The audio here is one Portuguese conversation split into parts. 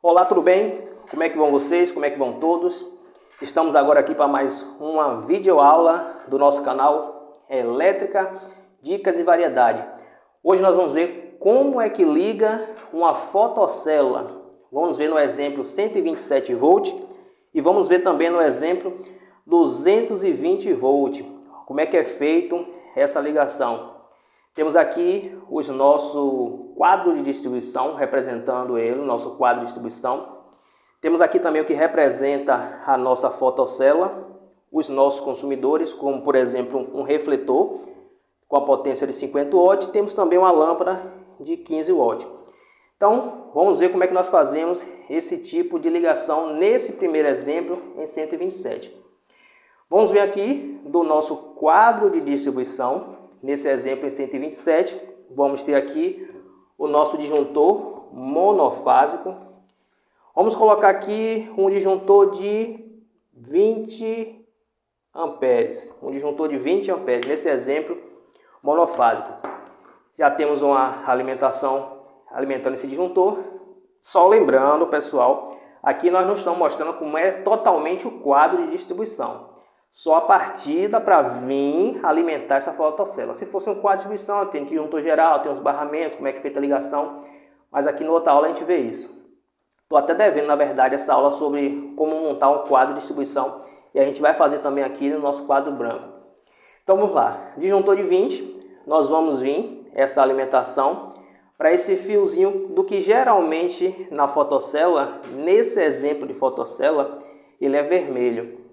Olá, tudo bem? Como é que vão vocês? Como é que vão todos? Estamos agora aqui para mais uma videoaula do nosso canal Elétrica, Dicas e Variedade. Hoje nós vamos ver como é que liga uma fotocélula. Vamos ver no exemplo 127 volt e vamos ver também no exemplo 220 volt. Como é que é feito essa ligação? Temos aqui o nosso quadro de distribuição, representando ele, o nosso quadro de distribuição. Temos aqui também o que representa a nossa fotocélula, os nossos consumidores, como por exemplo um refletor com a potência de 50 watts. Temos também uma lâmpada de 15 watts. Então, vamos ver como é que nós fazemos esse tipo de ligação nesse primeiro exemplo em 127. Vamos ver aqui do nosso quadro de distribuição. Nesse exemplo em 127, vamos ter aqui o nosso disjuntor monofásico. Vamos colocar aqui um disjuntor de 20 amperes. Um disjuntor de 20 amperes, nesse exemplo monofásico. Já temos uma alimentação alimentando esse disjuntor. Só lembrando, pessoal, aqui nós não estamos mostrando como é totalmente o quadro de distribuição. Só a partida para vir alimentar essa fotocélula. Se fosse um quadro de distribuição, tem disjuntor geral, tem os barramentos, como é que é feita a ligação. Mas aqui na outra aula a gente vê isso. Estou até devendo, na verdade, essa aula sobre como montar um quadro de distribuição. E a gente vai fazer também aqui no nosso quadro branco. Então vamos lá. Disjuntor de 20, nós vamos vir essa alimentação para esse fiozinho do que geralmente na fotocélula, nesse exemplo de fotocélula, ele é vermelho.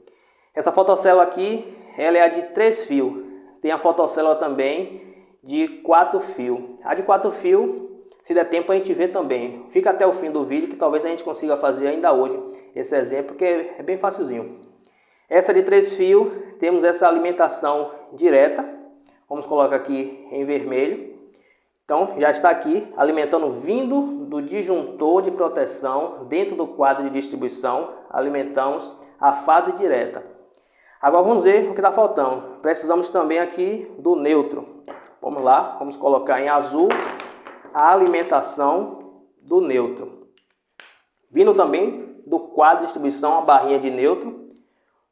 Essa fotocélula aqui, ela é a de 3 fios. Tem a fotocélula também de 4 fios. A de 4 fios, se der tempo a gente vê também. Fica até o fim do vídeo que talvez a gente consiga fazer ainda hoje esse exemplo, que é bem facilzinho. Essa de 3 fios, temos essa alimentação direta. Vamos colocar aqui em vermelho. Então, já está aqui alimentando, vindo do disjuntor de proteção dentro do quadro de distribuição. Alimentamos a fase direta. Agora vamos ver o que está faltando. Precisamos também aqui do neutro. Vamos lá, vamos colocar em azul a alimentação do neutro. Vindo também do quadro de distribuição a barrinha de neutro.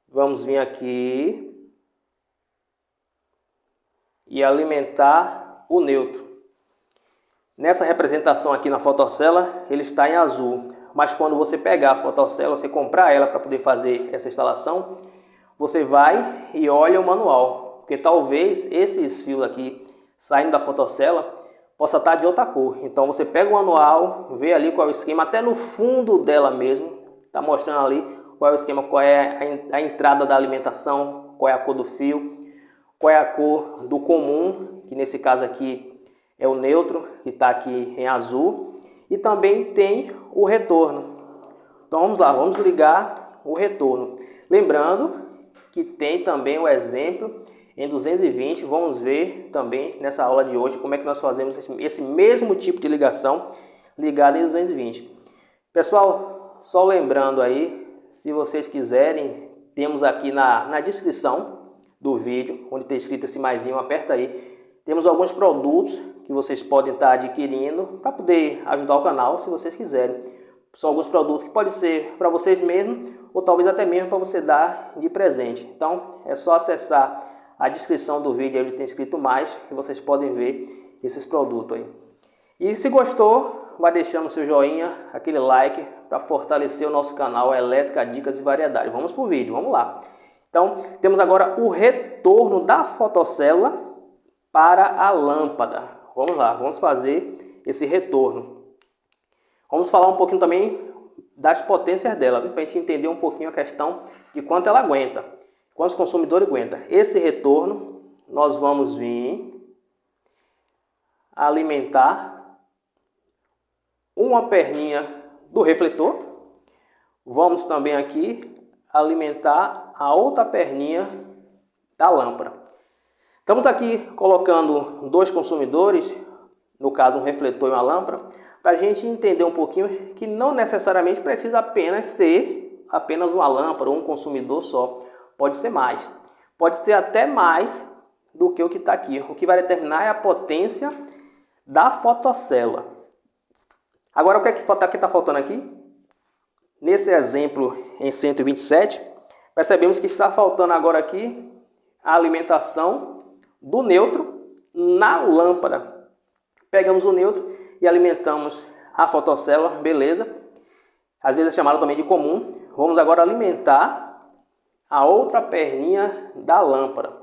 Vamos vir aqui e alimentar o neutro. Nessa representação aqui na fotocélula, ele está em azul. Mas quando você pegar a fotocélula, você comprar ela para poder fazer essa instalação, você vai e olha o manual, porque talvez esses fios aqui saindo da fotocélula possa estar de outra cor. Então você pega o manual, vê ali qual é o esquema, até no fundo dela mesmo, está mostrando ali qual é o esquema, qual é a entrada da alimentação, qual é a cor do fio, qual é a cor do comum, que nesse caso aqui é o neutro, que está aqui em azul, e também tem o retorno. Então vamos lá, vamos ligar o retorno. Lembrando que tem também o exemplo em 220, vamos ver também nessa aula de hoje como é que nós fazemos esse mesmo tipo de ligação ligado em 220. Pessoal, só lembrando aí, se vocês quiserem, temos aqui na descrição do vídeo, onde tem escrito esse maisinho, aperta aí, temos alguns produtos que vocês podem estar adquirindo para poder ajudar o canal, se vocês quiserem. São alguns produtos que podem ser para vocês mesmos ou talvez até mesmo para você dar de presente. Então é só acessar a descrição do vídeo, onde tem escrito mais, que vocês podem ver esses produtos aí. E se gostou, vai deixando o seu joinha, aquele like para fortalecer o nosso canal Elétrica, Dicas e Variedade. Vamos para o vídeo, vamos lá. Então temos agora o retorno da fotocélula para a lâmpada. Vamos lá, vamos fazer esse retorno. Vamos falar um pouquinho também das potências dela, para a gente entender um pouquinho a questão de quanto ela aguenta, quantos consumidores aguenta. Esse retorno, nós vamos vir alimentar uma perninha do refletor. Vamos também aqui alimentar a outra perninha da lâmpada. Estamos aqui colocando dois consumidores, no caso um refletor e uma lâmpada, para a gente entender um pouquinho que não necessariamente precisa apenas ser uma lâmpada ou um consumidor só. Pode ser mais. Pode ser até mais do que o que está aqui. O que vai determinar é a potência da fotocélula. Agora, o que é que está faltando aqui? nesse exemplo em 127, percebemos que está faltando agora aqui a alimentação do neutro na lâmpada. Pegamos o neutro e alimentamos a fotocélula, beleza? Às vezes é chamado também de comum. Vamos agora alimentar a outra perninha da lâmpada.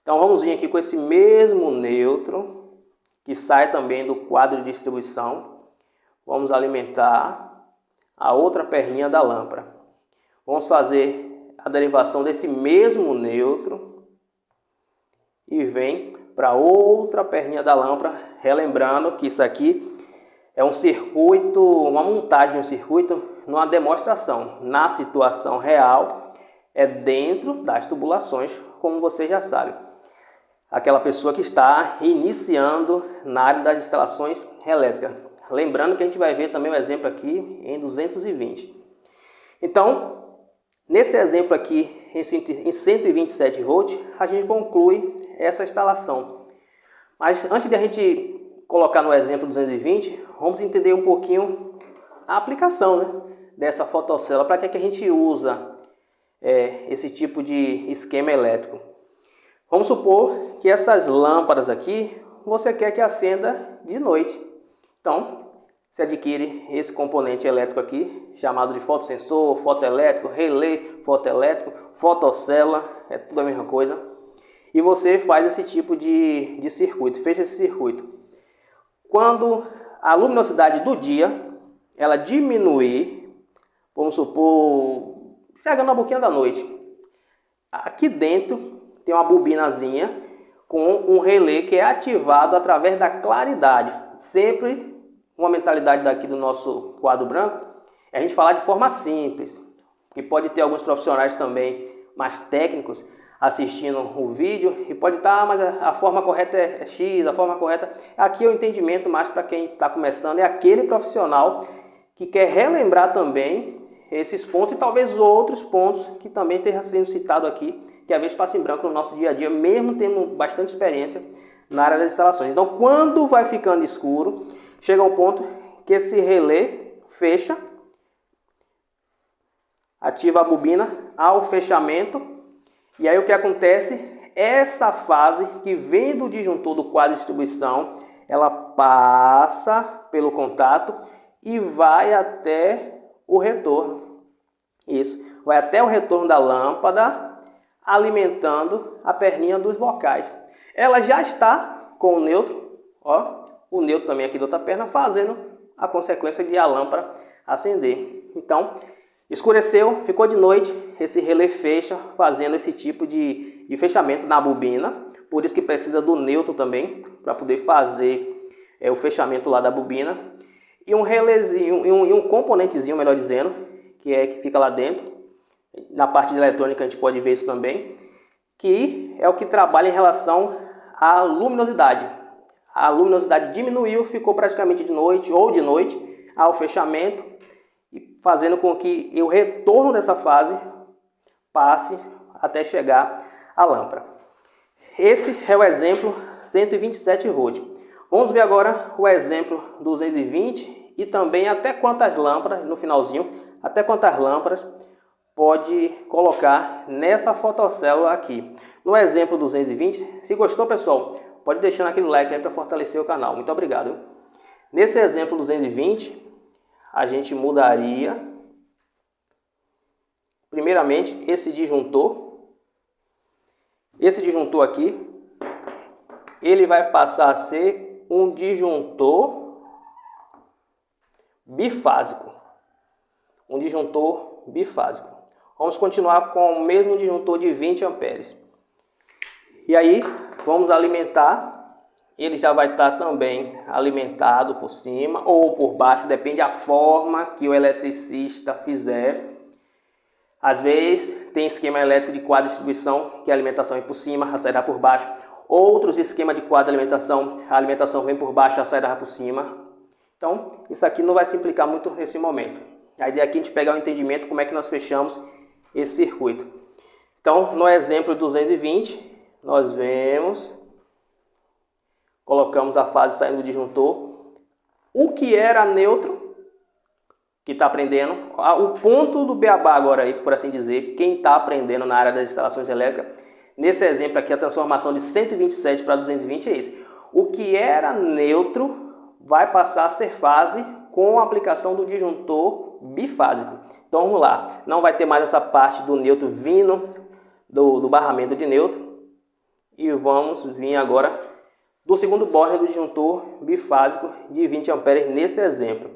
Então vamos vir aqui com esse mesmo neutro, que sai também do quadro de distribuição. Vamos alimentar a outra perninha da lâmpada. Vamos fazer a derivação desse mesmo neutro e vem para outra perninha da lâmpada, relembrando que isso aqui é um circuito, uma montagem de um circuito numa demonstração. Na situação real, é dentro das tubulações, como você já sabe. Aquela pessoa que está iniciando na área das instalações elétricas. Lembrando que a gente vai ver também o exemplo aqui em 220. Então, nesse exemplo aqui em 127 volts, a gente conclui essa instalação. Mas antes de a gente colocar no exemplo 220, vamos entender um pouquinho a aplicação, né, dessa fotocélula. Para que a gente usa esse tipo de esquema elétrico? Vamos supor que essas lâmpadas aqui você quer que acenda de noite. Então, você adquire esse componente elétrico aqui, chamado de fotossensor, fotoelétrico, relé fotoelétrico, fotocélula, é tudo a mesma coisa. E você faz esse tipo de circuito, fecha esse circuito. Quando a luminosidade do dia ela diminuir, vamos supor, chegando na boquinha da noite, aqui dentro tem uma bobinazinha com um relé que é ativado através da claridade. Sempre uma mentalidade daqui do nosso quadro branco é a gente falar de forma simples, que pode ter alguns profissionais também mais técnicos assistindo o vídeo e pode estar, mas a forma correta é X, a forma correta... Aqui é o entendimento mais para quem está começando, é aquele profissional que quer relembrar também esses pontos e talvez outros pontos que também estejam sendo citados aqui, que às vezes passa em branco no nosso dia a dia, mesmo tendo bastante experiência na área das instalações. Então, quando vai ficando escuro, chega um ponto que esse relé fecha, ativa a bobina ao fechamento. E aí o que acontece? Essa fase que vem do disjuntor do quadro de distribuição, ela passa pelo contato e vai até o retorno. Isso, vai até o retorno da lâmpada, alimentando a perninha dos bocais. Ela já está com o neutro, ó, o neutro também aqui da outra perna, fazendo a consequência de a lâmpada acender. Então, escureceu, ficou de noite, esse relé fecha, fazendo esse tipo de fechamento na bobina. Por isso que precisa do neutro também, para poder fazer o fechamento lá da bobina. E um relézinho, um componentezinho, melhor dizendo, que fica lá dentro. Na parte de eletrônica a gente pode ver isso também, que é o que trabalha em relação à luminosidade. A luminosidade diminuiu, ficou praticamente de noite ou de noite ao fechamento, fazendo com que o retorno dessa fase passe até chegar à lâmpada. Esse é o exemplo 127 volts. Vamos ver agora o exemplo 220 e também até quantas lâmpadas, no finalzinho, até quantas lâmpadas pode colocar nessa fotocélula aqui. No exemplo 220, se gostou, pessoal, pode deixar aquele like aí para fortalecer o canal. Muito obrigado. Nesse exemplo 220, a gente mudaria, primeiramente, esse disjuntor. Esse disjuntor aqui, ele vai passar a ser um disjuntor bifásico. Um disjuntor bifásico. Vamos continuar com o mesmo disjuntor de 20 amperes. E aí, vamos alimentar. Ele já vai estar também alimentado por cima ou por baixo, depende da forma que o eletricista fizer. Às vezes tem esquema elétrico de quadro de distribuição, que a alimentação vem por cima, a saída por baixo. Outros esquemas de quadro de alimentação, a alimentação vem por baixo, a saída por cima. Então, isso aqui não vai se implicar muito nesse momento. A ideia aqui é a gente pegar o entendimento como é que nós fechamos esse circuito. Então, no exemplo 220, nós vemos... Colocamos a fase saindo do disjuntor. O que era neutro que está aprendendo. O ponto do beabá agora aí, por assim dizer, quem está aprendendo na área das instalações elétricas, nesse exemplo aqui, a transformação de 127 para 220 é esse. O que era neutro vai passar a ser fase com a aplicação do disjuntor bifásico. Então vamos lá, não vai ter mais essa parte do neutro vindo do barramento de neutro. E vamos vir agora do segundo borne do disjuntor bifásico de 20 amperes nesse exemplo.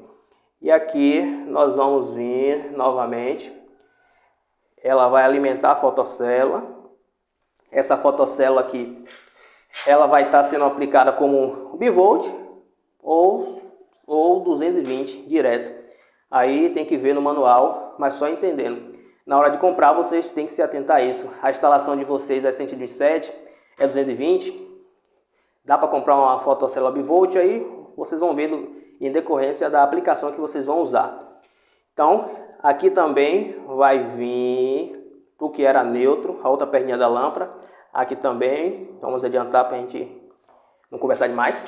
E aqui nós vamos vir novamente, ela vai alimentar a fotocélula. Essa fotocélula aqui, ela vai estar sendo aplicada como bivolt ou 220 direto. Aí tem que ver no manual, mas só entendendo. Na hora de comprar vocês têm que se atentar a isso. A instalação de vocês é 127, é 220. Dá para comprar uma fotocélula bivolt, aí vocês vão ver em decorrência da aplicação que vocês vão usar. Então, aqui também vai vir o que era neutro, a outra perninha da lâmpada. Aqui também, vamos adiantar para a gente não conversar demais.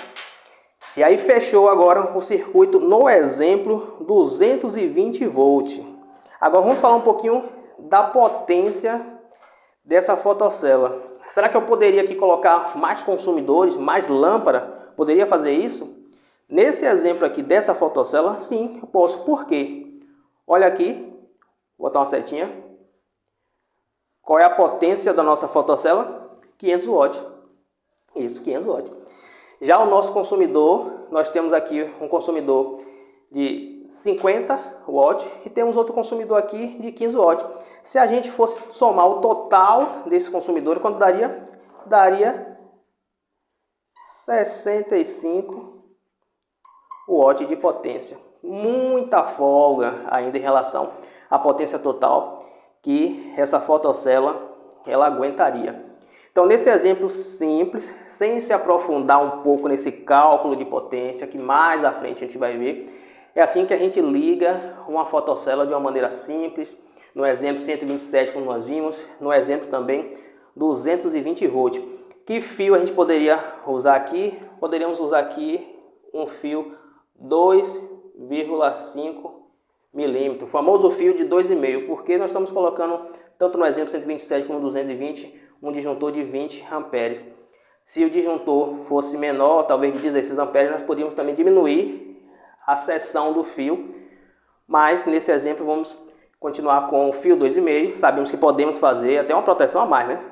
E aí fechou agora o circuito no exemplo 220 volts. Agora vamos falar um pouquinho da potência dessa fotocélula. Será que eu poderia aqui colocar mais consumidores, mais lâmpada? Poderia fazer isso? Nesse exemplo aqui dessa fotocélula, sim, eu posso. Por quê? Olha aqui, vou botar uma setinha. Qual é a potência da nossa fotocélula? 500 watts. Isso, 500 watts. Já o nosso consumidor, nós temos aqui um consumidor de 50 watts e temos outro consumidor aqui de 15 watts. Se a gente fosse somar o total desse consumidor, quanto daria? Daria 65 watts de potência. Muita folga ainda em relação à potência total que essa fotocélula ela aguentaria. Então, nesse exemplo simples, sem se aprofundar um pouco nesse cálculo de potência, que mais à frente a gente vai ver, é assim que a gente liga uma fotocélula de uma maneira simples. No exemplo 127, como nós vimos, no exemplo também 220 volts. Que fio a gente poderia usar aqui? Poderíamos usar aqui um fio 2,5 milímetros, o famoso fio de 2,5, porque nós estamos colocando, tanto no exemplo 127 como 220, um disjuntor de 20 amperes. Se o disjuntor fosse menor, talvez de 16 amperes, nós podíamos também diminuir a seção do fio, mas nesse exemplo vamos continuar com o fio 2,5, sabemos que podemos fazer até uma proteção a mais, né?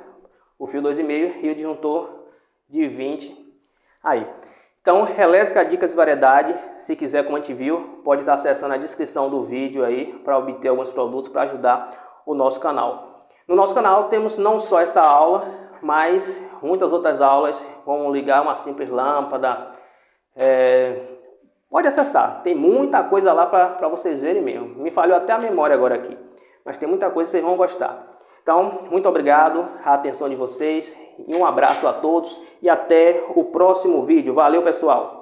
O fio 2,5 e o disjuntor de 20 aí. Então, elétrica, dicas e variedade, se quiser, como a gente viu, pode estar acessando a descrição do vídeo aí para obter alguns produtos para ajudar o nosso canal. No nosso canal temos não só essa aula, mas muitas outras aulas, como ligar uma simples lâmpada, pode acessar, tem muita coisa lá para vocês verem mesmo. Me falhou até a memória agora aqui, mas tem muita coisa que vocês vão gostar. Então, muito obrigado a atenção de vocês e um abraço a todos e até o próximo vídeo. Valeu, pessoal!